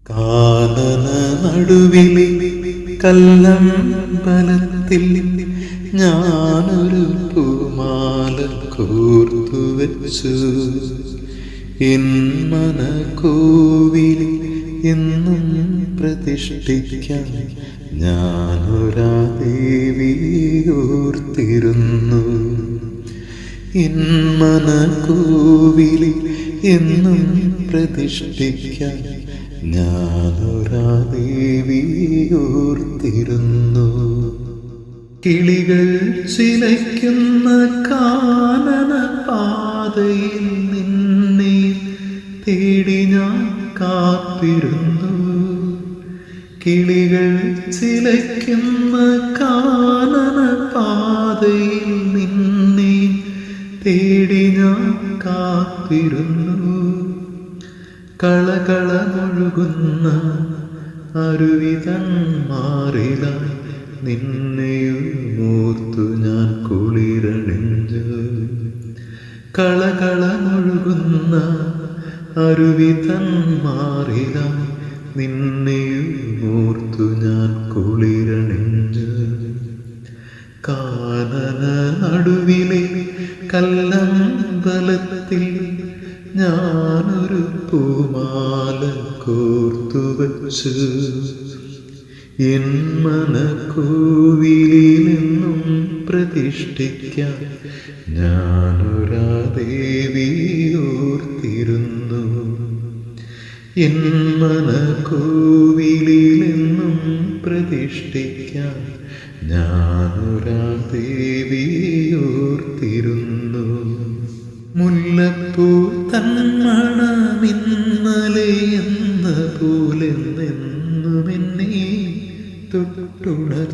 കാനന നടുവിലെ കല്ലമ്പലത്തിൽ ഞാനൊരു പൂമാല കോർത്തുവച്ചു. എൻ മനക്കോവിൽ എന്നും പ്രതിഷ്ഠിക്കാൻ ഞാനൊരാ ദേവിയോർത്തിരുന്നു. എൻ മനക്കോവിൽ എന്നും പ്രതിഷ്ഠിക്കാൻ ഞാനൊരാ ദേവിയോർത്തിരുന്നു. കിളികൾ ചിലയ്ക്കുന്ന കാനന പാതയിൽ നിന്നെ തേടി ഞാൻ കാത്തിരുന്നു. കിളികൾ ചിലയ്ക്കുന്ന കാനന പാതയിൽ നിന്നെ തേടി ഞാൻ കാത്തിരുന്നു. കളകളമൊഴുകുന്ന അരുവിതൻ മാറിലായി നിന്നെയുമോർത്തു ഞാൻ കുളിരണിഞ്ഞു. കളകളമൊഴുകുന്ന അരുവിതൻ മാറിലായി നിന്നെയുമോർത്തു ഞാൻ കുളിരണിഞ്ഞു. കാനന നടുവിലെ കല്ലമ്പലത്തിൽ ഞാനൊരു പൂമാല കോർത്തുവച്ചു. എൻ മനക്കോവിലെന്നും പ്രതിഷ്ഠിക്കാൻ ഞാനൊരാ ദേവിയോർത്തിരുന്നു. എൻ മനക്കോവിലെന്നും പ്രതിഷ്ഠിക്കാൻ ഞാനൊരാ ദേവിയോർത്തിരുന്നു. മുല്ലപ്പൂ തന്മണമിന്നലെ എന്ന പോലെന്നെന്നും എന്നെ തൊട്ടുണർ